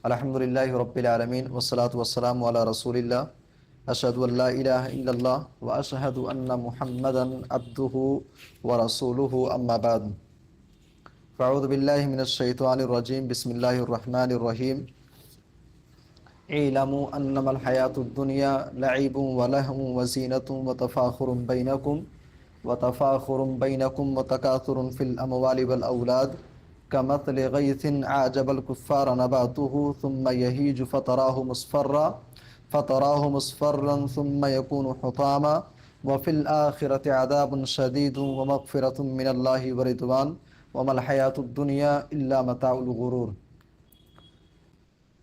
الحمدللہ رب العالمین والصلاة والسلام علی رسول اللہ اشہد ان لا الہ الا اللہ واشہد ان محمدا عبدہ ورسولہ اما بعد فاعوذ باللہ من الشیطان الرجیم بسم اللہ الرحمن الرحیم اعلموا انما الحیاة الدنیا لعب ولہو وزینۃ وتفاخر بینکم وتکاثر فی الاموال والاولاد كمثل غيث أعجب الكفار نباته ثم يهيج فتراه مصفرا ثم يكون حطاما وفي الآخرة عذاب شديد ومغفرة من الله ورضوان وما الحياة الدنيا إلا متاع الغرور۔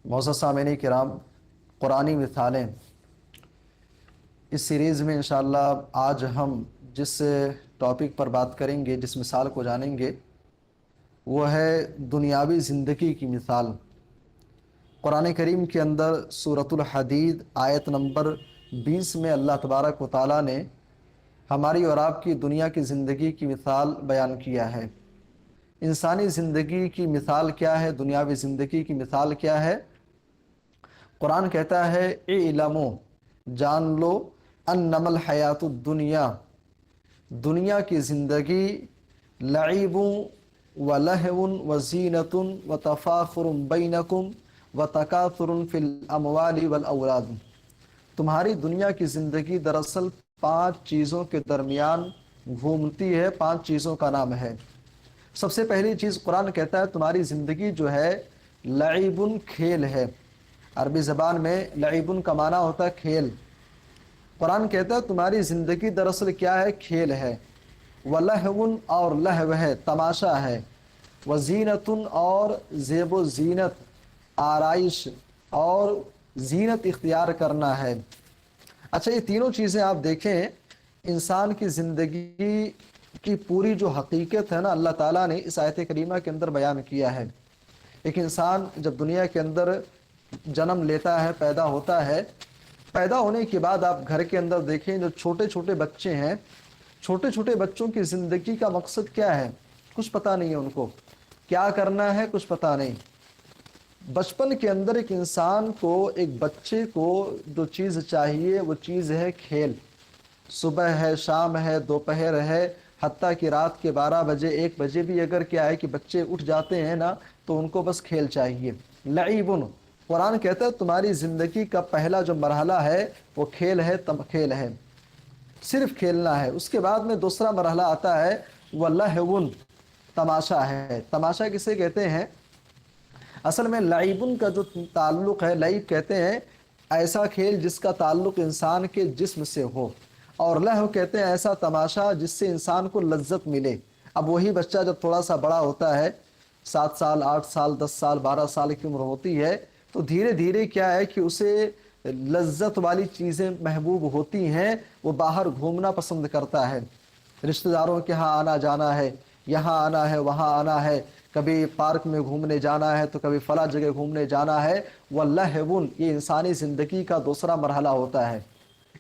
معزز سامعین کرام، قرآنی مثالیں اس سیریز میں انشاءاللہ آج ہم جس ٹاپک پر بات کریں گے، جس مثال کو جانیں گے، وہ ہے دنیاوی زندگی کی مثال۔ قرآن کریم کے اندر سورۃ الحدید آیت نمبر 20 میں اللہ تبارک و تعالیٰ نے ہماری اور آپ کی دنیا کی زندگی کی مثال بیان کیا ہے۔ انسانی زندگی کی مثال کیا ہے، دنیاوی زندگی کی مثال کیا ہے؟ قرآن کہتا ہے اعلموا، جان لو، انما الحیات الدنیا، دنیا کی زندگی، لعب ولہو وزینۃ وتفاخر بینکم وتکاثر فی الاموال والاولاد، تمہاری دنیا کی زندگی دراصل 5 چیزوں کے درمیان گھومتی ہے۔ 5 چیزوں کا نام ہے۔ سب سے پہلی چیز قرآن کہتا ہے تمہاری زندگی جو ہے لعب، کھیل ہے۔ عربی زبان میں لعب کا معنی ہوتا ہے کھیل۔ قرآن کہتا ہے تمہاری زندگی دراصل کیا ہے؟ کھیل ہے۔ ولہو، اور لہو ہے، تماشا ہے۔ وزینۃ، اور زیب و زینت، آرائش اور زینت اختیار کرنا ہے۔ اچھا، یہ تینوں چیزیں آپ دیکھیں، انسان کی زندگی کی پوری جو حقیقت ہے نا، اللہ تعالیٰ نے اس آیت کریمہ کے اندر بیان کیا ہے۔ ایک انسان جب دنیا کے اندر جنم لیتا ہے، پیدا ہوتا ہے، پیدا ہونے کے بعد آپ گھر کے اندر دیکھیں جو چھوٹے چھوٹے بچے ہیں، چھوٹے چھوٹے بچوں کی زندگی کا مقصد کیا ہے؟ کچھ پتہ نہیں ہے ان کو، کیا کرنا ہے کچھ پتہ نہیں۔ بچپن کے اندر ایک انسان کو، ایک بچے کو جو چیز چاہیے وہ چیز ہے کھیل۔ صبح ہے، شام ہے، دوپہر ہے، حتیٰ کہ رات کے 12 بجے 1 بجے بھی اگر کیا ہے کہ بچے اٹھ جاتے ہیں نا، تو ان کو بس کھیل چاہیے۔ لعب، قرآن کہتا ہے تمہاری زندگی کا پہلا جو مرحلہ ہے وہ کھیل ہے، کھیل ہے، صرف کھیلنا ہے۔ اس کے بعد میں دوسرا مرحلہ آتا ہے وہ لہو، تماشا ہے۔ تماشا کسے کہتے ہیں؟ اصل میں لعب کا جو تعلق ہے، لعب کہتے ہیں ایسا کھیل جس کا تعلق انسان کے جسم سے ہو، اور لہو کہتے ہیں ایسا تماشا جس سے انسان کو لذت ملے۔ اب وہی بچہ جب تھوڑا سا بڑا ہوتا ہے، 7 سال 8 سال 10 سال 12 سال کی عمر ہوتی ہے، تو دھیرے دھیرے کیا ہے کہ اسے لذت والی چیزیں محبوب ہوتی ہیں، وہ باہر گھومنا پسند کرتا ہے، رشتہ داروں کے ہاں آنا جانا ہے، یہاں آنا ہے، وہاں آنا ہے، کبھی پارک میں گھومنے جانا ہے تو کبھی فلاں جگہ گھومنے جانا ہے۔ وَلَہْوٌ، یہ انسانی زندگی کا دوسرا مرحلہ ہوتا ہے۔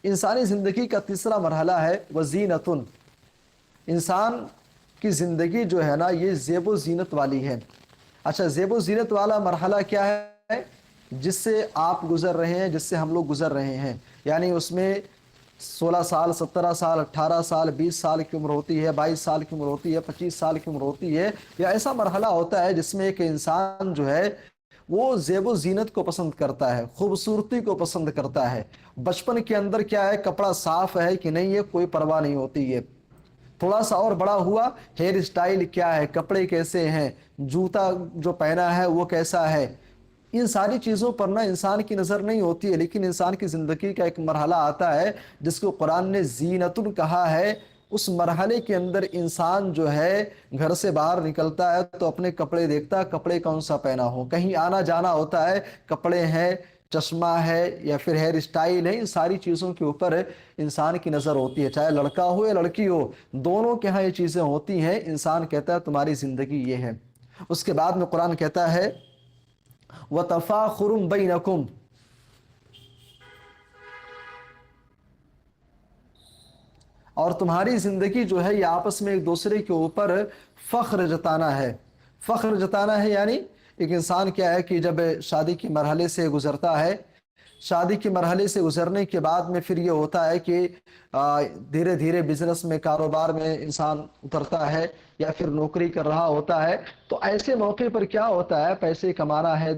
انسانی زندگی کا تیسرا مرحلہ ہے وَزِینَةٌ، انسان کی زندگی جو ہے نا یہ زیب و زینت والی ہے۔ اچھا، زیب و زینت والا مرحلہ کیا ہے؟ جس سے آپ گزر رہے ہیں، جس سے ہم لوگ گزر رہے ہیں، یعنی اس میں 16 سال 17 سال 18 سال 20 سال کی عمر ہوتی ہے، 22 سال کی عمر ہوتی ہے، 25 سال کی عمر ہوتی ہے، یا ایسا مرحلہ ہوتا ہے جس میں ایک انسان جو ہے وہ زیب و زینت کو پسند کرتا ہے، خوبصورتی کو پسند کرتا ہے۔ بچپن کے اندر کیا ہے، کپڑا صاف ہے کہ نہیں ہے کوئی پرواہ نہیں ہوتی ہے۔ تھوڑا سا اور بڑا ہوا، ہیئر اسٹائل کیا ہے، کپڑے کیسے ہیں، جوتا جو پہنا ہے وہ کیسا ہے، ان ساری چیزوں پر نہ انسان کی نظر نہیں ہوتی ہے۔ لیکن انسان کی زندگی کا ایک مرحلہ آتا ہے جس کو قرآن نے زینتن کہا ہے۔ اس مرحلے کے اندر انسان جو ہے گھر سے باہر نکلتا ہے تو اپنے کپڑے دیکھتا ہے، کپڑے کون سا پہنا ہو، کہیں آنا جانا ہوتا ہے، کپڑے ہیں، چشمہ ہے یا پھر ہیئر اسٹائل ہے، ان ساری چیزوں کے اوپر انسان کی نظر ہوتی ہے، چاہے لڑکا ہو یا لڑکی ہو، دونوں کے ہاں یہ چیزیں ہوتی ہیں۔ انسان کہتا ہے تمہاری زندگی یہ ہے۔ اس کے بعد میں قرآن کہتا ہے وَتَفَاخُرٌ بَيْنَكُمْ، اور تمہاری زندگی جو ہے یہ آپس میں ایک دوسرے کے اوپر فخر جتانا ہے۔ فخر جتانا ہے یعنی ایک انسان کیا ہے کہ جب شادی کے مرحلے سے گزرتا ہے، شادی کے مرحلے سے گزرنے کے بعد میں پھر یہ ہوتا ہے کہ دھیرے دھیرے بزنس میں، کاروبار میں انسان اترتا ہے یا پھر نوکری کر رہا ہوتا ہے، تو ایسے موقع پر کیا ہوتا ہے، پیسے کمانا ہے،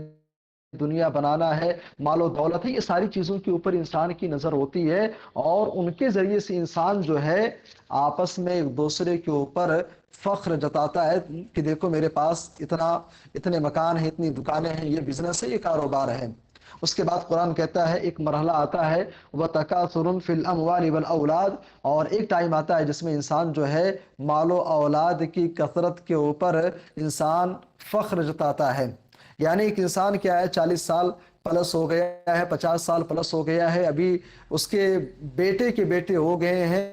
دنیا بنانا ہے، مال و دولت ہے، یہ ساری چیزوں کے اوپر انسان کی نظر ہوتی ہے، اور ان کے ذریعے سے انسان جو ہے آپس میں ایک دوسرے کے اوپر فخر جتاتا ہے کہ دیکھو میرے پاس اتنے مکان ہیں، اتنی دکانیں ہیں، یہ بزنس ہے، یہ کاروبار ہے۔ اس کے بعد قرآن کہتا ہے ایک مرحلہ آتا ہے وَتَكَاثُرٌ فِي الْأَمْوَالِ وَالْأَوْلَادِ، اور ایک ٹائم آتا ہے جس میں انسان جو ہے مال و اولاد کی کثرت کے اوپر انسان فخر جتاتا ہے۔ یعنی ایک انسان کیا ہے، 40 سال پلس ہو گیا ہے، 50 سال پلس ہو گیا ہے، ابھی اس کے بیٹے کے بیٹے ہو گئے ہیں،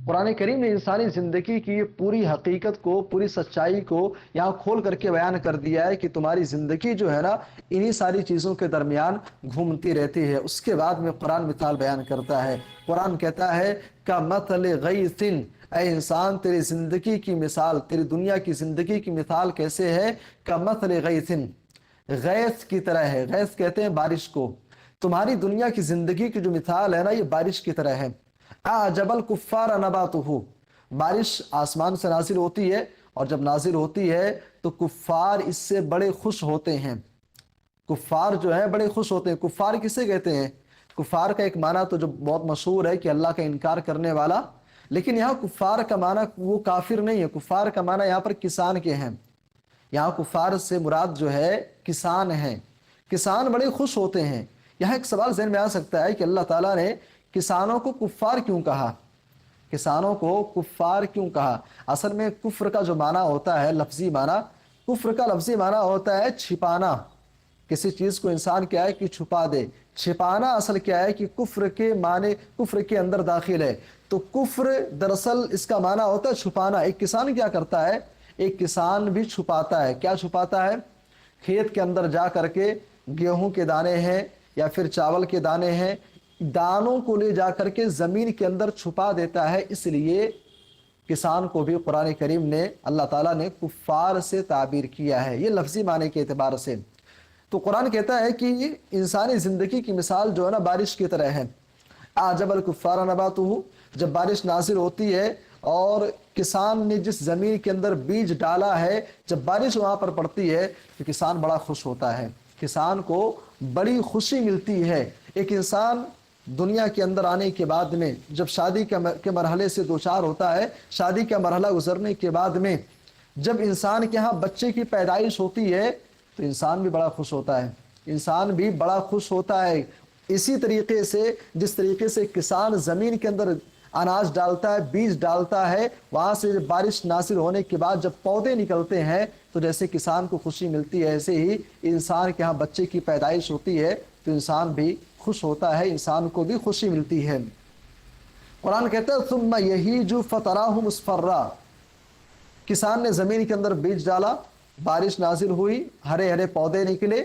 قرآن کریم نے انسانی زندگی کی پوری حقیقت کو، پوری سچائی کو یہاں کھول کر کے بیان کر دیا ہے کہ تمہاری زندگی جو ہے نا انہی ساری چیزوں کے درمیان گھومتی رہتی ہے۔ اس کے بعد میں قرآن مثال بیان کرتا ہے، قرآن کہتا ہے کَمَثَلِ غَیْثٍ، اے انسان تیری زندگی کی مثال، تیری دنیا کی زندگی کی مثال کیسے ہے، کَمَثَلِ غَیْثٍ، غیث کی طرح ہے۔ غیث کہتے ہیں بارش کو۔ تمہاری دنیا کی زندگی کی جو مثال ہے نا یہ بارش کی طرح ہے۔ اعجب الکفار نباتہ، بارش آسمان سے نازل ہوتی ہے، اور جب نازل ہوتی ہے تو کفار اس سے بڑے خوش ہوتے ہیں۔ کفار جو ہے بڑے خوش ہوتے ہیں۔ کفار کسے کہتے ہیں؟ کفار کا ایک معنی تو جو بہت مشہور ہے کہ اللہ کا انکار کرنے والا، لیکن یہاں کفار کا معنی وہ کافر نہیں ہے، کفار کا معنی یہاں پر کسان کے ہیں۔ یہاں کفار سے مراد جو ہے کسان ہیں۔ کسان بڑے خوش ہوتے ہیں۔ یہاں ایک سوال ذہن میں آ سکتا ہے کہ اللہ تعالیٰ نے کسانوں کو کفار کیوں کہا؟ کسانوں کو کفار کیوں کہا؟ اصل میں کفر کا جو معنی ہوتا ہے لفظی معنی، کفر کا لفظی معنی ہوتا ہے چھپانا۔ کسی چیز کو انسان کیا ہے کہ چھپا دے۔ چھپانا اصل کیا ہے کہ کفر کے معنی کفر کے اندر داخل ہے۔ تو کفر دراصل اس کا معنی ہوتا ہے چھپانا۔ ایک کسان کیا کرتا ہے؟ ایک کسان بھی چھپاتا ہے۔ کیا چھپاتا ہے؟ کھیت کے اندر جا کر کے گیہوں کے دانے ہیں یا پھر چاول کے دانے ہیں، دانوں کو لے جا کر کے زمین کے اندر چھپا دیتا ہے۔ اس لیے کسان کو بھی قرآن کریم نے، اللہ تعالیٰ نے کفار سے تعبیر کیا ہے، یہ لفظی معنی کے اعتبار سے۔ تو قرآن کہتا ہے کہ انسانی زندگی کی مثال جو ہے نا بارش کی طرح ہے۔ اعجب الکفار نباتہ، جب بارش نازل ہوتی ہے اور کسان نے جس زمین کے اندر بیج ڈالا ہے، جب بارش وہاں پر پڑتی ہے تو کسان بڑا خوش ہوتا ہے، کسان کو بڑی خوشی ملتی ہے۔ ایک انسان دنیا کے اندر آنے کے بعد میں جب شادی کے مرحلے سے دوچار ہوتا ہے، شادی کا مرحلہ گزرنے کے بعد میں جب انسان کے ہاں بچے کی پیدائش ہوتی ہے تو انسان بھی بڑا خوش ہوتا ہے، انسان بھی بڑا خوش ہوتا ہے۔ اسی طریقے سے جس طریقے سے کسان زمین کے اندر اناج ڈالتا ہے، بیج ڈالتا ہے، وہاں سے بارش نازل ہونے کے بعد جب پودے نکلتے ہیں تو جیسے کسان کو خوشی ملتی ہے، ایسے ہی انسان کے ہاں بچے کی پیدائش ہوتی ہے تو انسان بھی خوش ہوتا ہے، انسان کو بھی خوشی ملتی ہے۔ قرآن کہتا ہے ثم یہیج فتراہ مصفرا، کسان نے زمین کے اندر بیج ڈالا، بارش نازل ہوئی، ہرے ہرے پودے نکلے،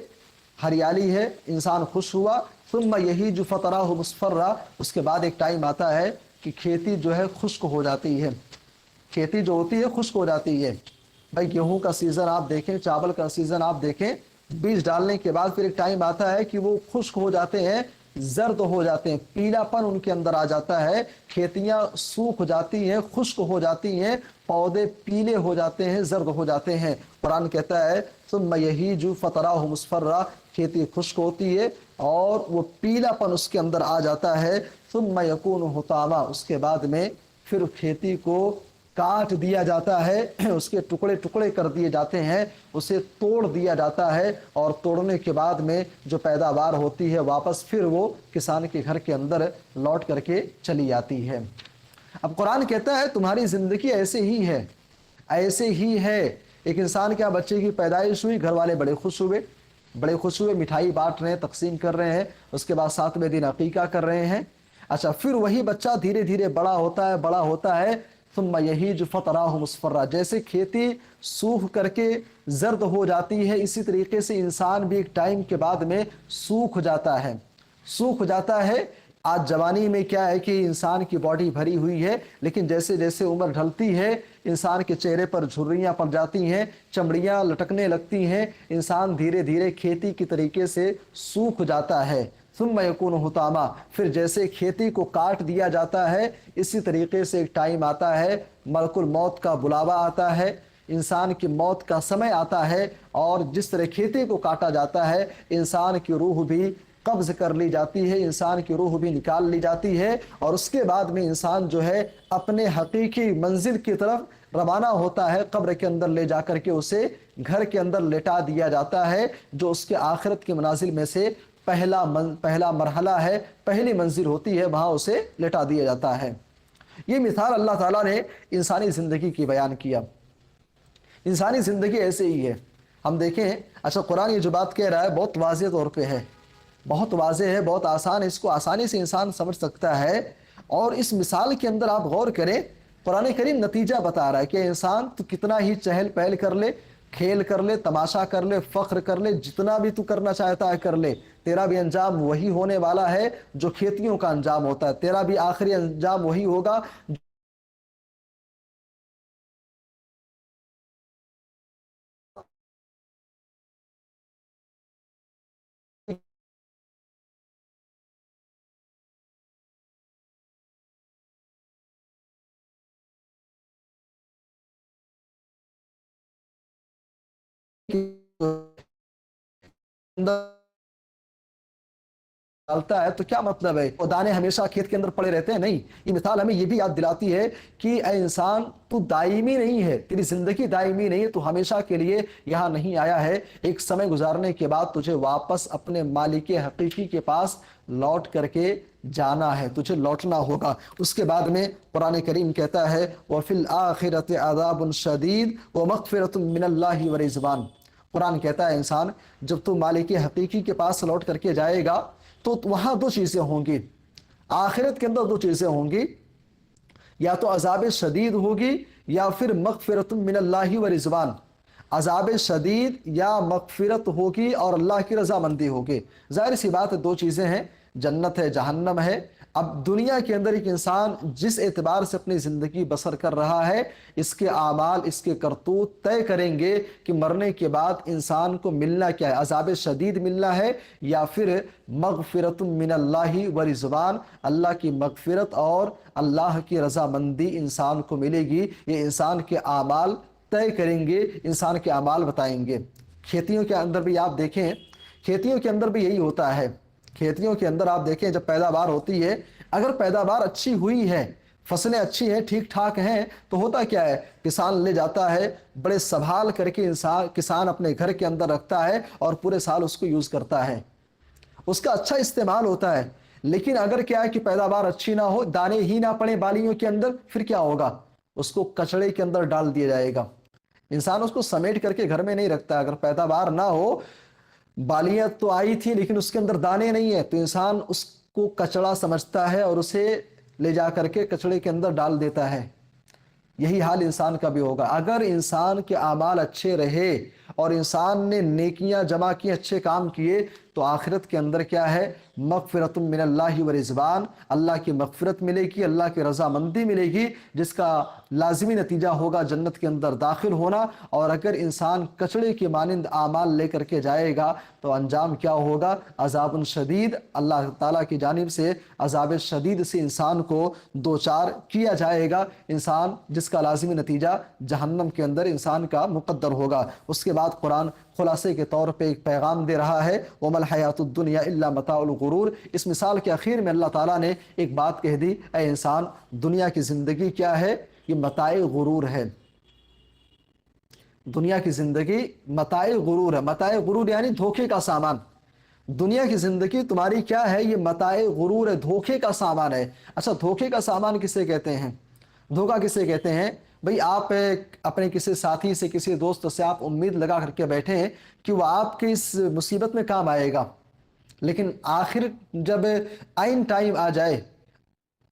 ہریالی ہے، انسان خوش ہوا۔ ثم یہیج فتراہ مصفرا، اس کے بعد ایک ٹائم آتا ہے کہ کھیتی جو ہے خشک ہو جاتی ہے، کھیتی جو ہوتی ہے خشک ہو جاتی ہے۔ بھائی گیہوں کا سیزن آپ دیکھیں، چاول کا سیزن آپ دیکھیں، بیج ڈالنے کے بعد پھر ایک ٹائم آتا ہے کہ وہ خشک ہو جاتے ہیں، زرد ہو جاتے ہیں، پیلا پن ان کے اندر آ جاتا ہے، کھیتیاں سوکھ جاتی ہیں، خشک ہو جاتی ہیں، پودے پیلے ہو جاتے ہیں، زرد ہو جاتے ہیں۔ قرآن کہتا ہے ثم یہیج فتراہ مصفرا، کھیتی خشک ہوتی ہے اور وہ پیلا پن اس کے اندر آ جاتا ہے۔ ثم یکون حطاما، اس کے بعد میں پھر کھیتی کو کاٹ دیا جاتا ہے، اس کے ٹکڑے ٹکڑے کر دیے جاتے ہیں، اسے توڑ دیا جاتا ہے، اور توڑنے کے بعد میں جو پیداوار ہوتی ہے واپس پھر وہ کسان کے گھر کے اندر لوٹ کر کے چلی جاتی ہے۔ اب قرآن کہتا ہے تمہاری زندگی ایسے ہی ہے، ایسے ہی ہے۔ ایک انسان کے بچے کی پیدائش ہوئی، گھر والے بڑے خوش ہوئے، بڑے خوش ہوئے، مٹھائی بانٹ رہے ہیں، تقسیم کر رہے ہیں، اس کے بعد 7ویں دن عقیقہ کر رہے ہیں۔ اچھا پھر وہی بچہ دھیرے دھیرے بڑا ہوتا ہے ثم یہیج فتراہ مصفرا، جیسے کھیتی سوکھ کر کے زرد ہو جاتی ہے اسی طریقے سے انسان بھی ایک ٹائم کے بعد میں سوکھ جاتا ہے۔ آج جوانی میں کیا ہے کہ انسان کی باڈی بھری ہوئی ہے، لیکن جیسے جیسے عمر ڈھلتی ہے انسان کے چہرے پر جھریاں پڑ جاتی ہیں، چمڑیاں لٹکنے لگتی ہیں، انسان دھیرے دھیرے کھیتی کی طریقے سے سوکھ جاتا ہے۔ ثم یکون حطاما، پھر جیسے کھیتی کو کاٹ دیا جاتا ہے اسی طریقے سے ایک ٹائم آتا ہے، ملک الموت کا بلاوا آتا ہے، انسان کی موت کا سمے آتا ہے، اور جس طرح کھیتی کو کاٹا جاتا ہے انسان کی روح بھی قبض کر لی جاتی ہے، انسان کی روح بھی نکال لی جاتی ہے، اور اس کے بعد میں انسان جو ہے اپنے حقیقی منزل کی طرف روانہ ہوتا ہے۔ قبر کے اندر لے جا کر کے اسے گھر کے اندر لٹا دیا جاتا ہے، جو اس کے آخرت کی منازل میں سے پہلا مرحلہ ہے، پہلی منزل ہوتی ہے، وہاں اسے لٹا دیا جاتا ہے۔ یہ مثال اللہ تعالیٰ نے انسانی زندگی کی بیان کیا۔ انسانی زندگی ایسے ہی ہے، ہم دیکھیں۔ اچھا قرآن یہ جو بات کہہ رہا ہے بہت واضح طور پہ ہے، بہت واضح ہے، بہت آسان ہے، اس کو آسانی سے انسان سمجھ سکتا ہے۔ اور اس مثال کے اندر آپ غور کریں، قرآن کریم نتیجہ بتا رہا ہے کہ انسان تو کتنا ہی چہل پہل کر لے، کھیل کر لے، تماشا کر لے، فخر کر لے، جتنا بھی تو کرنا چاہتا ہے کر لے، تیرا بھی انجام وہی ہونے والا ہے جو کھیتیوں کا انجام ہوتا ہے، تیرا بھی آخری انجام وہی ہوگا۔ ڈالتا ہے تو کیا مطلب ہے وہ دانے ہمیشہ کھیت کے اندر پڑے رہتے ہیں؟ نہیں، یہ مثال ہمیں یہ بھی یاد دلاتی ہے کہ اے انسان تو دائمی نہیں ہے، تیری زندگی دائمی نہیں ہے، تو ہمیشہ کے لیے یہاں نہیں آیا ہے، ایک سمے گزارنے کے بعد تجھے واپس اپنے مالک حقیقی کے پاس لوٹ کر کے جانا ہے، تجھے لوٹنا ہوگا۔ اس کے بعد میں قرآن کریم کہتا ہے وَفِي الْآخِرَةِ عَذَابٌ شَدِيدٌ وَمَغْفِرَةٌ مِّنَ اللَّهِ وَرِضْوَانٌ۔ قرآن کہتا ہے انسان جب تو مالک حقیقی کے پاس لوٹ کر کے جائے گا تو وہاں دو چیزیں ہوں گی، آخرت کے اندر دو چیزیں ہوں گی، یا تو عذاب شدید ہوگی یا پھر مغفرت من اللہ و رضوان۔ عذاب شدید یا مغفرت ہوگی اور اللہ کی رضامندی ہوگی۔ ظاہر سی بات ہے دو چیزیں ہیں، جنت ہے، جہنم ہے۔ اب دنیا کے اندر ایک انسان جس اعتبار سے اپنی زندگی بسر کر رہا ہے، اس کے اعمال، اس کے کرتوت طے کریں گے کہ مرنے کے بعد انسان کو ملنا کیا ہے، عذاب شدید ملنا ہے یا پھر مغفرت من اللہ و رضوان، اللہ کی مغفرت اور اللہ کی رضامندی انسان کو ملے گی۔ یہ انسان کے اعمال طے کریں گے، انسان کے اعمال بتائیں گے۔ کھیتیوں کے اندر بھی آپ دیکھیں، کھیتیوں کے اندر بھی یہی ہوتا ہے۔ کھیتیوں کے اندر آپ دیکھیں جب پیداوار ہوتی ہے، اگر پیداوار اچھی ہوئی ہے، فصلیں اچھی ہیں، ٹھیک ٹھاک ہیں، تو ہوتا کیا ہے، کسان لے جاتا ہے، بڑے سنبھال کر کے کسان اپنے گھر کے اندر رکھتا ہے اور پورے سال اس کو یوز کرتا ہے، اس کا اچھا استعمال ہوتا ہے۔ لیکن اگر کیا ہے کہ پیداوار اچھی نہ ہو، دانے ہی نہ پڑے بالیوں کے اندر، پھر کیا ہوگا، اس کو کچڑے کے اندر ڈال دیا جائے گا۔ انسان اس کو سمیٹ کر کے گھر میں نہیں رکھتا، اگر پیداوار نہ ہو، بالیاں تو آئی تھی لیکن اس کے اندر دانے نہیں ہیں، تو انسان اس کو کچڑا سمجھتا ہے اور اسے لے جا کر کے کچڑے کے اندر ڈال دیتا ہے۔ یہی حال انسان کا بھی ہوگا۔ اگر انسان کے اعمال اچھے رہے اور انسان نے نیکیاں جمع کی، اچھے کام کیے، تو آخرت کے اندر کیا ہے، مغفرت من اللہ و رضوان، اللہ کی مغفرت ملے گی، اللہ کی رضامندی ملے گی، جس کا لازمی نتیجہ ہوگا جنت کے اندر داخل ہونا۔ اور اگر انسان کچڑے کی مانند اعمال لے کر کے جائے گا تو انجام کیا ہوگا، عذاب شدید، اللہ تعالیٰ کی جانب سے عذاب شدید سے انسان کو دوچار کیا جائے گا، انسان جس کا لازمی نتیجہ جہنم کے اندر انسان کا مقدر ہوگا۔ اس کے بعد قرآن خلاصے کے طور پہ ایک پیغام دے رہا ہے وَمَا الْحَيَاةُ الدُّنْيَا إِلَّا مَتَاعُ الْغُرُورِ۔ اس مثال کے اخیر میں اللہ تعالیٰ نے ایک بات کہہ دی، اے انسان دنیا کی زندگی کیا ہے، یہ متاع غرور ہے۔ دنیا کی زندگی متاع غرور ہے، متاع غرور یعنی دھوکے کا سامان۔ دنیا کی زندگی تمہاری کیا ہے، یہ متاع غرور ہے، دھوکے کا سامان ہے۔ اچھا دھوکے کا سامان کسے کہتے ہیں، دھوکا کسے کہتے ہیں؟ بھئی آپ اپنے کسی ساتھی سے، کسی دوست سے آپ امید لگا کر کے بیٹھے ہیں کہ وہ آپ کی اس مصیبت میں کام آئے گا، لیکن آخر جب عین ٹائم آ جائے،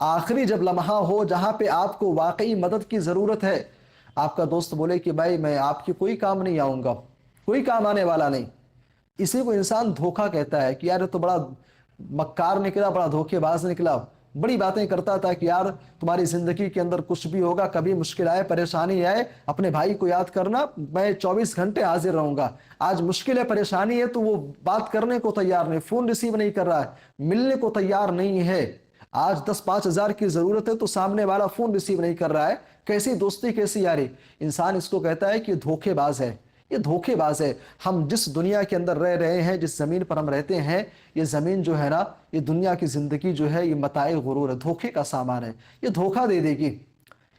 آخری جب لمحہ ہو جہاں پہ آپ کو واقعی مدد کی ضرورت ہے، آپ کا دوست بولے کہ بھائی میں آپ کی کوئی کام نہیں آؤں گا، کوئی کام آنے والا نہیں، اسی کو انسان دھوکا کہتا ہے کہ یار تو بڑا مکار نکلا، بڑا دھوکے باز نکلا، بڑی باتیں کرتا تھا کہ یار تمہاری زندگی کے اندر کچھ بھی ہوگا، کبھی مشکل آئے پریشانی آئے اپنے بھائی کو یاد کرنا، میں 24 گھنٹے حاضر رہوں گا۔ آج مشکل ہے، پریشانی ہے تو وہ بات کرنے کو تیار نہیں، فون ریسیو نہیں کر رہا ہے، ملنے کو تیار نہیں ہے۔ آج 10-5 ہزار کی ضرورت ہے تو سامنے والا فون ریسیو نہیں کر رہا ہے، کیسی دوستی کیسی یاری؟ انسان اس کو کہتا ہے کہ دھوکے باز ہے، یہ دھوکے باز ہے۔ ہم جس دنیا کے اندر رہ رہے ہیں، جس زمین پر ہم رہتے ہیں، یہ زمین جو ہے نا، یہ دنیا کی زندگی جو ہے، یہ متاع غرور ہے، دھوکے کا سامان ہے، یہ دھوکا دے دے گی،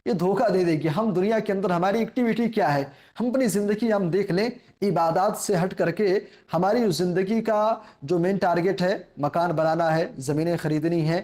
یہ دھوکا دے دے گی۔ ہم دنیا کے اندر ہماری ایکٹیویٹی کیا ہے؟ ہم اپنی زندگی ہم دیکھ لیں، عبادات سے ہٹ کر کے ہماری زندگی کا جو مین ٹارگٹ ہے، مکان بنانا ہے، زمینیں خریدنی ہیں،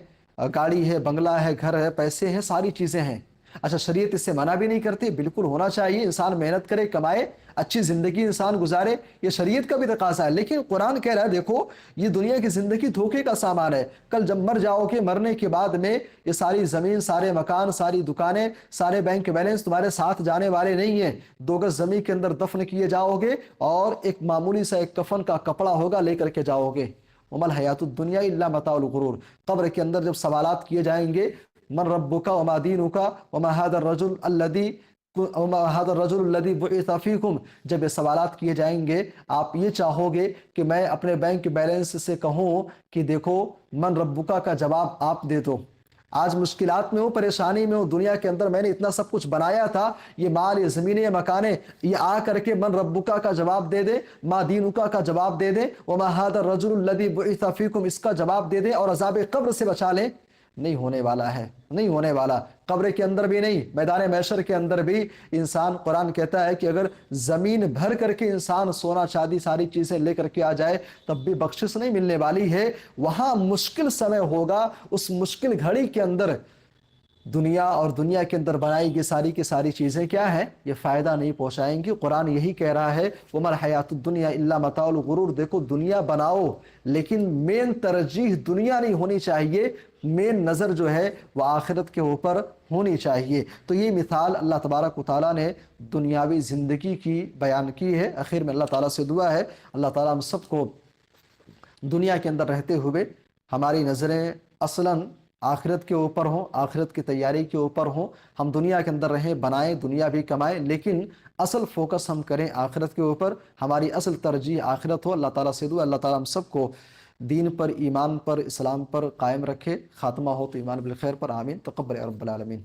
گاڑی ہے، بنگلہ ہے، گھر ہے، پیسے ہیں، ساری چیزیں ہیں۔ اچھا، شریعت اس سے منع بھی نہیں کرتی، بالکل ہونا چاہیے، انسان محنت کرے، کمائے، اچھی زندگی انسان گزارے، یہ شریعت کا بھی تقاضا ہے۔ لیکن قرآن کہہ رہا ہے دیکھو یہ دنیا کی زندگی دھوکے کا سامان ہے، کل جب مر جاؤ گے، مرنے کے بعد میں یہ ساری زمین، سارے مکان، ساری دکانیں، سارے بینک بیلنس تمہارے ساتھ جانے والے نہیں ہیں۔ 2 گز زمین کے اندر دفن کیے جاؤ گے اور ایک معمولی سا ایک کفن کا کپڑا ہوگا، لے کر کے جاؤ گے۔ ومل حیات الدنیا الا متاع الغرور۔ قبر کے اندر جب سوالات کیے جائیں گے، من ربک وما دینک وما هذا الرجل الذی بعث فیکم، جب یہ سوالات کیے جائیں گے، آپ یہ چاہو گے کہ میں اپنے بینک بیلنس سے کہوں کہ دیکھو من ربکا کا جواب آپ دے دو۔ آج مشکلات میں ہوں، پریشانی میں ہوں، دنیا کے اندر میں نے اتنا سب کچھ بنایا تھا، یہ مال، یہ زمینیں، یہ مکانیں، یہ آ کر کے من ربکا کا جواب دے دے، ما دینکا کا جواب دے دے، وما هذا الرجل الذی بعث فیکم اس کا جواب دے دے اور عذاب قبر سے بچا لیں۔ نہیں ہونے والا ہے، نہیں ہونے والا۔ قبر کے اندر بھی نہیں، میدان محشر کے اندر بھی انسان، قرآن کہتا ہے کہ اگر زمین بھر کر کے انسان سونا چاندی ساری چیزیں لے کر کے آ جائے تب بھی بخشش نہیں ملنے والی ہے۔ وہاں مشکل سمے ہوگا، اس مشکل گھڑی کے اندر دنیا اور دنیا کے اندر بنائی گئی ساری کی ساری چیزیں کیا ہیں؟ یہ فائدہ نہیں پہنچائیں گی۔ قرآن یہی کہہ رہا ہے وَمَا الْحَيَاةُ الدُّنْيَا إِلَّا مَتَاعُ الْغُرُورِ۔ دیکھو دنیا بناؤ لیکن مین ترجیح دنیا نہیں ہونی چاہیے، مین نظر جو ہے وہ آخرت کے اوپر ہونی چاہیے۔ تو یہ مثال اللہ تبارک و تعالیٰ نے دنیاوی زندگی کی بیان کی ہے۔ آخر میں اللہ تعالیٰ سے دعا ہے اللہ تعالیٰ ہم سب کو دنیا کے اندر رہتے ہوئے ہماری نظریں اصلاً آخرت کے اوپر ہوں، آخرت کی تیاری کے اوپر ہوں، ہم دنیا کے اندر رہیں، بنائیں، دنیا بھی کمائیں، لیکن اصل فوکس ہم کریں آخرت کے اوپر، ہماری اصل ترجیح آخرت ہو۔ اللہ تعالیٰ سے دعا اللہ تعالیٰ ہم سب کو دین پر، ایمان پر، اسلام پر قائم رکھے، خاتمہ ہو تو ایمان بالخیر پر، آمین۔ تقبل رب العالمین۔